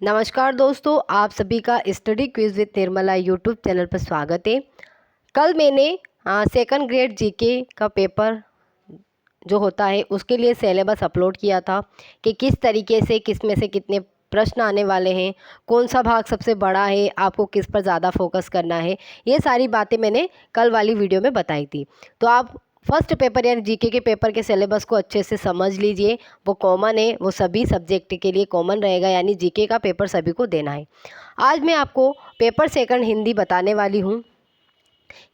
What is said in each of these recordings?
नमस्कार दोस्तों, आप सभी का study quiz with Nirmala YouTube channel पर स्वागत है। कल मैंने सेकंड ग्रेड जीके का पेपर जो होता है उसके लिए सिलेबस अपलोड किया था कि किस तरीके से किस में से कितने प्रश्न आने वाले हैं, कौन सा भाग सबसे बड़ा है, आपको किस पर ज़्यादा फोकस करना है। ये सारी बातें मैंने कल वाली वीडियो में बताई थी। तो आप फर्स्ट पेपर यानी जीके के पेपर के सिलेबस को अच्छे से समझ लीजिए। वो कॉमन है, वो सभी सब्जेक्ट के लिए कॉमन रहेगा, यानी जीके का पेपर सभी को देना है। आज मैं आपको पेपर सेकंड हिंदी बताने वाली हूँ।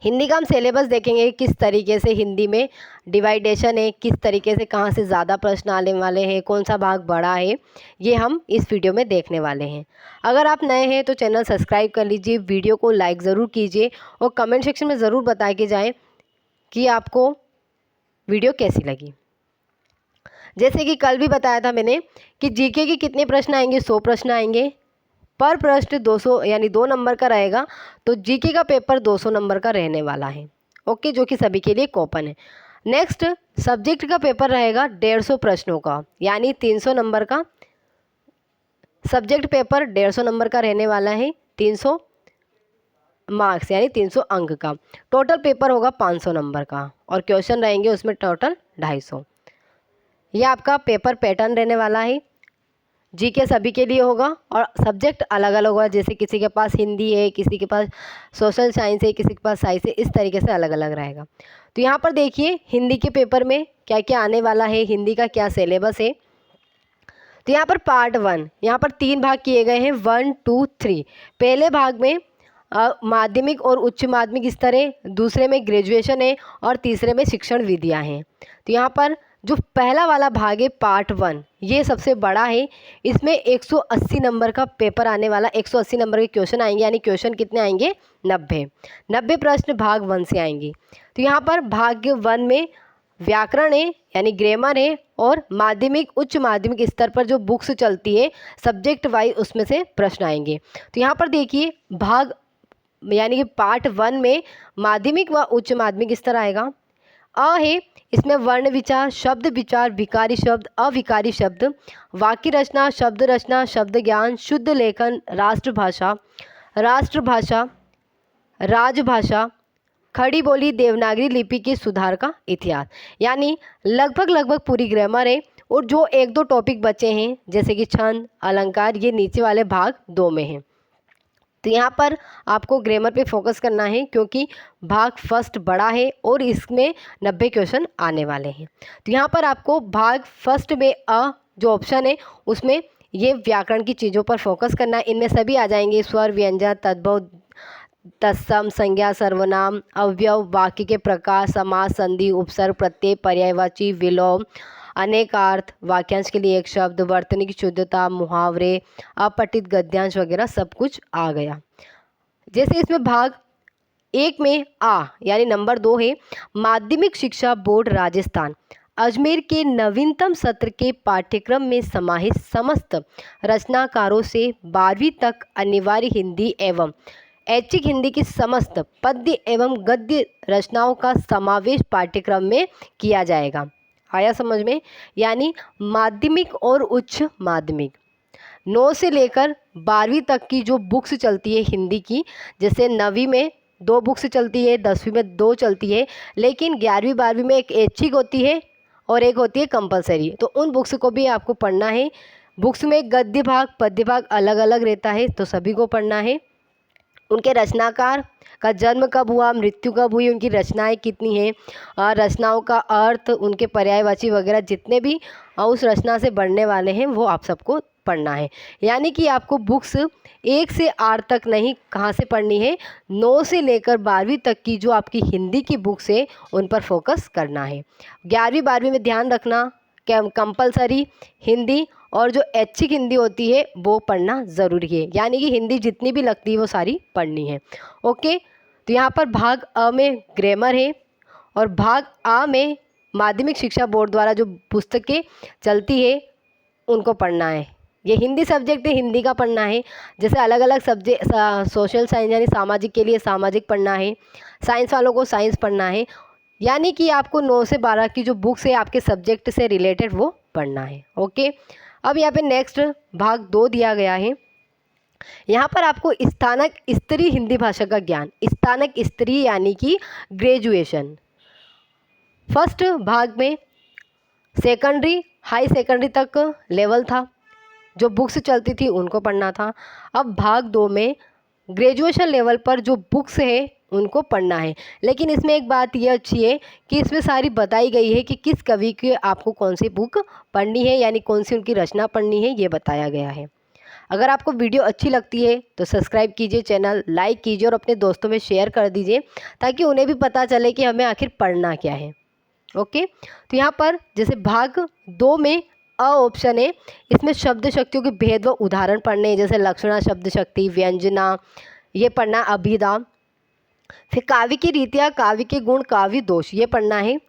हिंदी का हम सिलेबस देखेंगे, किस तरीके से हिंदी में डिवाइडेशन है, किस तरीके से कहाँ से ज़्यादा प्रश्न आने वाले हैं, कौन सा भाग बड़ा है, ये हम इस वीडियो में देखने वाले हैं। अगर आप नए हैं तो चैनल सब्सक्राइब कर लीजिए, वीडियो को लाइक ज़रूर कीजिए और कमेंट सेक्शन में ज़रूर बता के जाएँ कि आपको वीडियो कैसी लगी। जैसे कि कल भी बताया था मैंने कि जीके के कितने प्रश्न आएंगे, 100 प्रश्न आएंगे। पर प्रश्न 200 यानी 2 नंबर का रहेगा। तो जीके का पेपर 200 नंबर का रहने वाला है, ओके, जो कि सभी के लिए कॉमन है। नेक्स्ट सब्जेक्ट का पेपर रहेगा 150 प्रश्नों का, यानी 300 नंबर का। सब्जेक्ट पेपर 150 नंबर का रहने वाला है, 300 मार्क्स यानी 300 अंक का। टोटल पेपर होगा 500 नंबर का और क्वेश्चन रहेंगे उसमें टोटल 250। ये आपका पेपर पैटर्न रहने वाला है। जीके सभी के लिए होगा और सब्जेक्ट अलग अलग होगा, जैसे किसी के पास हिंदी है, किसी के पास सोशल साइंस है, किसी के पास साइंस है, इस तरीके से अलग अलग रहेगा। तो यहाँ पर देखिए हिंदी के पेपर में क्या क्या आने वाला है, हिंदी का क्या सिलेबस है। तो यहाँ पर पार्ट 1, यहाँ पर 3 भाग किए गए हैं, 1, 2, 3। पहले भाग में माध्यमिक और उच्च माध्यमिक स्तर है, दूसरे में ग्रेजुएशन है और तीसरे में शिक्षण विधियाँ हैं। तो यहाँ पर जो पहला वाला भाग है पार्ट 1, ये सबसे बड़ा है। इसमें 180 नंबर का पेपर आने वाला, 180 नंबर के क्वेश्चन आएंगे, यानी क्वेश्चन कितने आएंगे, 90 प्रश्न भाग 1 से आएंगे। तो यहाँ पर भाग 1 में व्याकरण है यानी ग्रामर है और माध्यमिक उच्च माध्यमिक स्तर पर जो बुक्स चलती है सब्जेक्ट वाइज उसमें से प्रश्न आएंगे। तो यहाँ पर देखिए भाग यानी कि पार्ट 1 में माध्यमिक व उच्च माध्यमिक स्तर आएगा। है, इसमें वर्ण विचार, शब्द विचार, विकारी शब्द, अविकारी शब्द, वाक्य रचना, शब्द रचना, शब्द ज्ञान, शुद्ध लेखन, राष्ट्रभाषा, राजभाषा, खड़ी बोली, देवनागरी लिपि के सुधार का इतिहास, यानी लगभग पूरी ग्रामर है। और जो 1-2 टॉपिक बचे हैं जैसे कि छंद, अलंकार, ये नीचे वाले भाग 2 में हैं। तो यहाँ पर आपको ग्रामर पे फोकस करना है क्योंकि भाग फर्स्ट बड़ा है और इसमें 90 क्वेश्चन आने वाले हैं। तो यहाँ पर आपको भाग फर्स्ट में जो ऑप्शन है उसमें ये व्याकरण की चीज़ों पर फोकस करना है। इनमें सभी आ जाएंगे, स्वर, व्यंजन, तद्भव, तत्सम, संज्ञा, सर्वनाम, अवयव, वाक्य के प्रकार, समास, संधि, उपसर्ग, प्रत्यय, पर्यायवाची, विलोम, अनेकार्थ, वाक्यांश के लिए एक शब्द, वर्तनी की शुद्धता, मुहावरे, अपठित गद्यांश वगैरह सब कुछ आ गया। जैसे इसमें भाग 1 में यानी नंबर 2 है माध्यमिक शिक्षा बोर्ड राजस्थान अजमेर के नवीनतम सत्र के पाठ्यक्रम में समाहित समस्त रचनाकारों से 12वीं तक अनिवार्य हिंदी एवं ऐच्छिक हिंदी की समस्त पद्य एवं गद्य रचनाओं का समावेश पाठ्यक्रम में किया जाएगा। आया समझ में? यानी माध्यमिक और उच्च माध्यमिक 9 से लेकर 12वीं तक की जो बुक्स चलती है हिंदी की, जैसे 9वीं में 2 बुक्स चलती है, 10वीं में 2 चलती है, लेकिन 11वीं 12वीं में एक ऐच्छिक होती है और एक होती है कंपलसरी। तो उन बुक्स को भी आपको पढ़ना है। बुक्स में गद्य भाग पद्य भाग अलग अलग रहता है, तो सभी को पढ़ना है। उनके रचनाकार का जन्म कब हुआ, मृत्यु कब हुई, उनकी रचनाएं कितनी हैं, रचनाओं का अर्थ, उनके पर्यायवाची वगैरह जितने भी उस रचना से बढ़ने वाले हैं वो आप सबको पढ़ना है। यानी कि आपको बुक्स 1 से 8 तक नहीं, कहाँ से पढ़नी है, 9 से लेकर 12वीं तक की जो आपकी हिंदी की बुक्स है उन पर फोकस करना है। 11वीं 12वीं में ध्यान रखना कंपलसरी हिंदी और जो ऐच्छिक हिंदी होती है वो पढ़ना ज़रूरी है, यानी कि हिंदी जितनी भी लगती है वो सारी पढ़नी है। ओके, तो यहाँ पर भाग अ में ग्रामर है और भाग आ में माध्यमिक शिक्षा बोर्ड द्वारा जो पुस्तकें चलती है उनको पढ़ना है। ये हिंदी सब्जेक्ट है, हिंदी का पढ़ना है। जैसे अलग अलग सब्जेक्ट, सोशल साइंस यानी सामाजिक के लिए सामाजिक पढ़ना है, साइंस वालों को साइंस पढ़ना है। यानी कि आपको 9 से 12 की जो बुक्स है आपके सब्जेक्ट से रिलेटेड वो पढ़ना है। ओके, अब यहाँ पे नेक्स्ट भाग 2 दिया गया है। 1 से 8 दिया गया है। यहाँ पर आपको स्नातक स्तरीय हिंदी भाषा का ज्ञान, स्नातक स्तरीय यानी कि ग्रेजुएशन। फर्स्ट भाग में सेकेंडरी हाई सेकेंडरी तक लेवल था, जो बुक्स चलती थी उनको पढ़ना था। अब भाग 2 में ग्रेजुएशन लेवल पर जो बुक्स है उनको पढ़ना है। लेकिन इसमें एक बात ये अच्छी है कि इसमें सारी बताई गई है कि किस कवि की आपको कौन सी बुक पढ़नी है, यानी कौन सी उनकी रचना पढ़नी है, ये बताया गया है। अगर आपको वीडियो अच्छी लगती है तो सब्सक्राइब कीजिए, चैनल लाइक कीजिए और अपने दोस्तों में शेयर कर दीजिए, ताकि उन्हें भी पता चले कि हमें आखिर पढ़ना क्या है। ओके, तो यहाँ पर जैसे भाग 2 में अ ऑप्शन है, इसमें शब्द शक्तियों के भेद व उदाहरण पढ़ने हैं, जैसे लक्षणा, शब्द शक्ति, व्यंजना, ये पढ़ना, अभिधा। फिर काव्य की रीतियाँ, काव्य के गुण, काव्य दोष, ये पढ़ना है।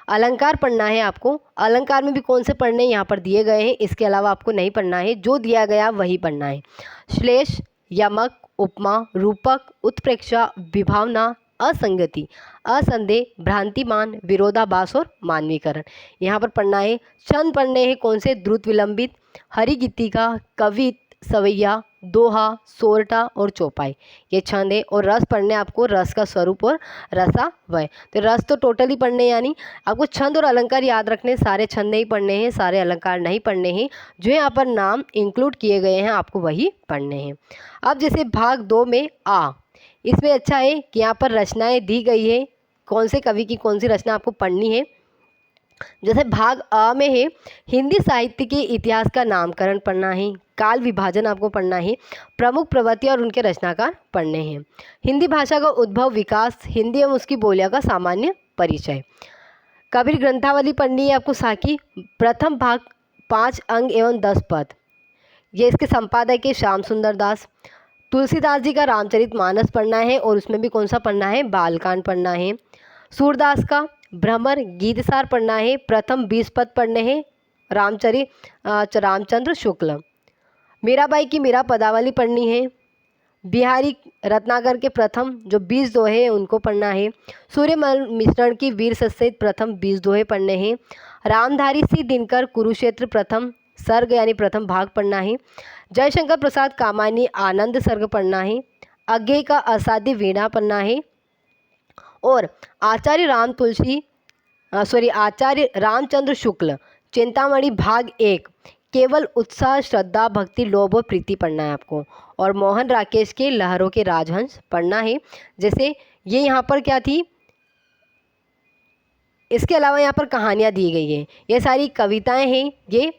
अलंकार पढ़ना है आपको। अलंकार में भी कौन से पढ़ने यहाँ पर दिए गए हैं, इसके अलावा आपको नहीं पढ़ना है, जो दिया गया वही पढ़ना है। श्लेष, यमक, उपमा, रूपक, उत्प्रेक्षा, विभावना, असंगति, असंदेह, भ्रांतिमान, विरोधाभास और मानवीकरण, यहाँ पर पढ़ना है। छंद पढ़ने हैं कौन से, द्रुत, विलंबित, हरिगीतिका, कवित, सवैया, दोहा, सोरठा और चौपाई, ये छंद है। और रस पढ़ने आपको, रस का स्वरूप और रसावय। तो रस तो टोटली पढ़ने, यानी आपको छंद और अलंकार याद रखने, सारे छंद नहीं पढ़ने हैं, सारे अलंकार नहीं पढ़ने हैं, जो यहाँ पर नाम इंक्लूड किए गए हैं आपको वही पढ़ने हैं। अब जैसे भाग 2 में आ, इसमें अच्छा है कि यहाँ पर रचनाएं दी गई है, कौन से कवि की कौन सी रचना आपको पढ़नी है। जैसे भाग अ में है, हिंदी साहित्य के इतिहास का नामकरण पढ़ना है, काल विभाजन आपको पढ़ना है, प्रमुख प्रवृत्ति और उनके रचनाकार पढ़ने हैं, हिंदी भाषा का उद्भव, विकास, हिंदी एवं उसकी बोलियों का सामान्य परिचय, कबीर ग्रंथावली पढ़नी है आपको, साकी, प्रथम भाग 5 अंग एवं 10 पद, ये इसके संपादक है श्याम सुंदर दास। तुलसीदास जी का रामचरितमानस पढ़ना है, और उसमें भी कौन सा पढ़ना है, बालकांड पढ़ना है। सूरदास का भ्रमर गीतसार पढ़ना है, प्रथम 20 पद पढ़ने हैं, रामचंद्र शुक्ल। मीराबाई की मीरा पदावली पढ़नी है। बिहारी रत्नाकर के प्रथम जो 20 दोहे हैं उनको पढ़ना है। सूर्यमल मिश्रण की वीर सत्सहित प्रथम 20 दोहे पढ़ने हैं। रामधारी सिंह दिनकर कुरुक्षेत्र प्रथम सर्ग यानी प्रथम भाग पढ़ना है। जयशंकर प्रसाद कामानी आनंद सर्ग पढ़ना है। अज्ञेय का असाध्य वीणा पढ़ना है। और आचार्य रामचंद्र शुक्ल चिंतामणि भाग 1 केवल उत्साह, श्रद्धा, भक्ति, लोभ और प्रीति पढ़ना है आपको। और मोहन राकेश के लहरों के राजहंस पढ़ना है। जैसे ये यहाँ पर क्या थी, इसके अलावा यहाँ पर कहानियाँ दी गई हैं, ये सारी कविताएं हैं, ये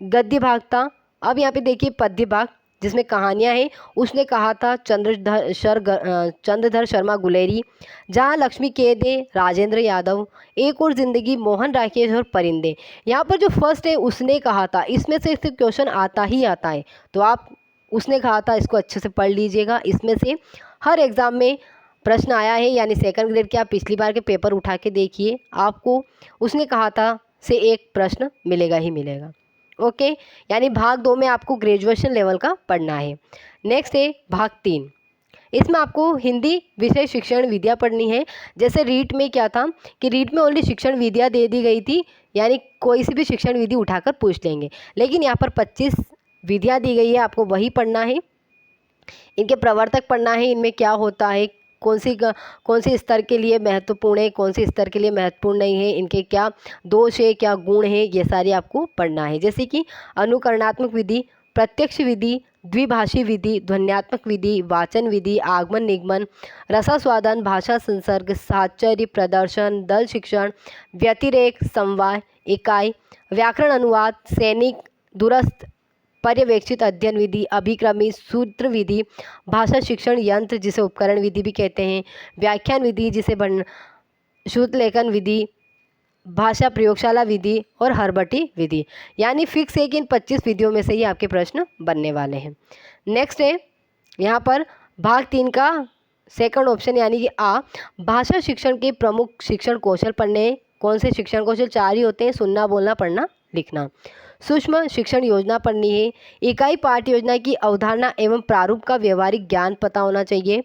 गद्य भाग था। अब यहाँ पे देखिए पद्य भाग, जिसमें कहानियाँ हैं। उसने कहा था चंद्रधर शर्मा गुलेरी, जहाँ लक्ष्मी केदे, राजेंद्र यादव, एक और ज़िंदगी, मोहन राकेश और परिंदे। यहाँ पर जो फर्स्ट है उसने कहा था, इसमें से क्वेश्चन आता ही आता है, तो आप उसने कहा था इसको अच्छे से पढ़ लीजिएगा। इसमें से हर एग्ज़ाम में प्रश्न आया है, यानी सेकंड ग्रेड के आप पिछली बार के पेपर उठा के देखिए, आपको उसने कहा था से एक प्रश्न मिलेगा ही मिलेगा। ओके, यानी भाग 2 में आपको ग्रेजुएशन लेवल का पढ़ना है। नेक्स्ट है भाग 3, इसमें आपको हिंदी विषय शिक्षण विद्या पढ़नी है। जैसे रीट में क्या था कि रीट में ओनली शिक्षण विद्या दे दी गई थी, यानी कोई सी भी शिक्षण विधि उठाकर पूछ लेंगे, लेकिन यहाँ पर 25 विधियाँ दी गई है, आपको वही पढ़ना है। इनके प्रवर्तक पढ़ना है, इनमें क्या होता है, कौन सी स्तर के लिए महत्वपूर्ण है, कौन सी स्तर के लिए महत्वपूर्ण नहीं है, इनके क्या दोष है, क्या गुण है, ये सारी आपको पढ़ना है। जैसे कि अनुकरणात्मक विधि, प्रत्यक्ष विधि, द्विभाषी विधि, ध्वन्यात्मक विधि, वाचन विधि, आगमन निगमन, रसास्वादन, भाषा संसर्ग, साहचर्य, प्रदर्शन, दल शिक्षण, व्यतिरेक, समवाय, इकाई, व्याकरण अनुवाद, सैनिक, दूरस्थ, पर्यवेक्षित अध्ययन विधि, अभिक्रमी, सूत्र विधि, भाषा शिक्षण यंत्र जिसे उपकरण विधि भी कहते हैं, व्याख्यान विधि जिसे शुद्ध लेखन विधि, भाषा प्रयोगशाला विधि और हरबटी विधि। यानी फिक्स है कि इन 25 विधियों में से ही आपके प्रश्न बनने वाले हैं। नेक्स्ट है यहाँ पर भाग 3 का सेकंड ऑप्शन, यानी कि आ, भाषा शिक्षण के प्रमुख शिक्षण कौशल पढ़ने। कौन से शिक्षण कौशल? 4 ही होते हैं, सुनना, बोलना, पढ़ना, लिखना। सूक्ष्म शिक्षण योजना पढ़नी है। इकाई पाठ योजना की अवधारणा एवं प्रारूप का व्यवहारिक ज्ञान पता होना चाहिए।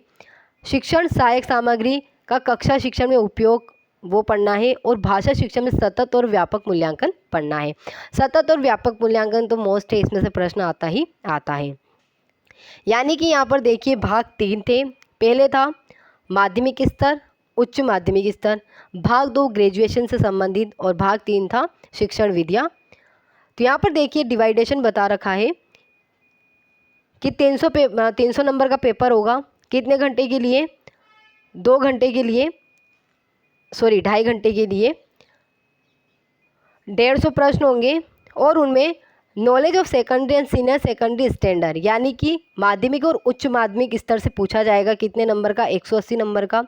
शिक्षण सहायक सामग्री का कक्षा शिक्षण में उपयोग वो पढ़ना है। और भाषा शिक्षण में सतत और व्यापक मूल्यांकन पढ़ना है। सतत और व्यापक मूल्यांकन तो मोस्ट है, इसमें से प्रश्न आता ही आता है। यानी कि यहाँ पर देखिए भाग 3 थे। पहले था माध्यमिक स्तर, उच्च माध्यमिक स्तर, भाग 2 ग्रेजुएशन से संबंधित और भाग 3 था शिक्षण विद्या। तो यहाँ पर देखिए डिवाइडेशन बता रखा है कि 300 नंबर का पेपर होगा। कितने घंटे के लिए? 2 घंटे के लिए, सॉरी 2.5 घंटे के लिए 150 प्रश्न होंगे और उनमें knowledge of secondary and senior secondary standard यानी कि माध्यमिक और उच्च माध्यमिक स्तर से पूछा जाएगा। कितने नंबर का? 180 नंबर का।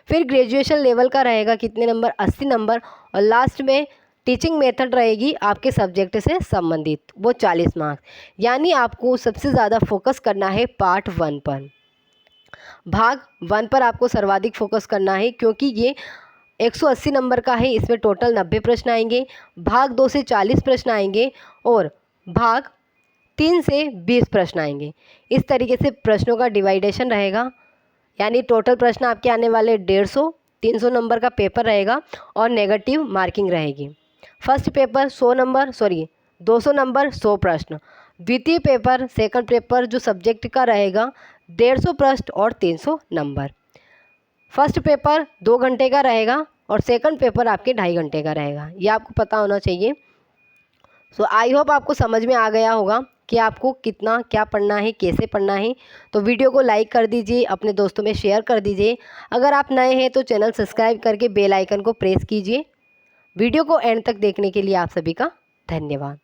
फिर ग्रेजुएशन लेवल का रहेगा कितने नंबर? 80 नंबर। और लास्ट में टीचिंग मेथड रहेगी आपके सब्जेक्ट से संबंधित, वो 40 मार्क्स। यानी आपको सबसे ज़्यादा फोकस करना है पार्ट 1 पर। भाग 1 पर आपको सर्वाधिक फोकस करना है क्योंकि ये 180 नंबर का है, इसमें टोटल 90 प्रश्न आएंगे। भाग 2 से 40 प्रश्न आएंगे और भाग 3 से 20 प्रश्न आएंगे। इस तरीके से प्रश्नों का डिवाइडेशन रहेगा। यानी टोटल प्रश्न आपके आने वाले 150, 300 नंबर का पेपर रहेगा और नेगेटिव मार्किंग रहेगी। First paper 100 number, sorry 200 number 100 प्रश्न। द्वितीय पेपर सेकंड पेपर जो सब्जेक्ट का रहेगा 150 प्रश्न और 300 नंबर। फर्स्ट पेपर 2 घंटे का रहेगा और सेकंड पेपर आपके 2.5 घंटे का रहेगा। ये आपको पता होना चाहिए। सो आई होप आपको समझ में आ गया होगा कि आपको कितना क्या पढ़ना है, कैसे पढ़ना है। तो वीडियो को लाइक कर दीजिए, अपने दोस्तों में शेयर कर दीजिए। अगर आप नए हैं तो चैनल सब्सक्राइब करके बेल आइकन को प्रेस कीजिए। वीडियो को एंड तक देखने के लिए आप सभी का धन्यवाद।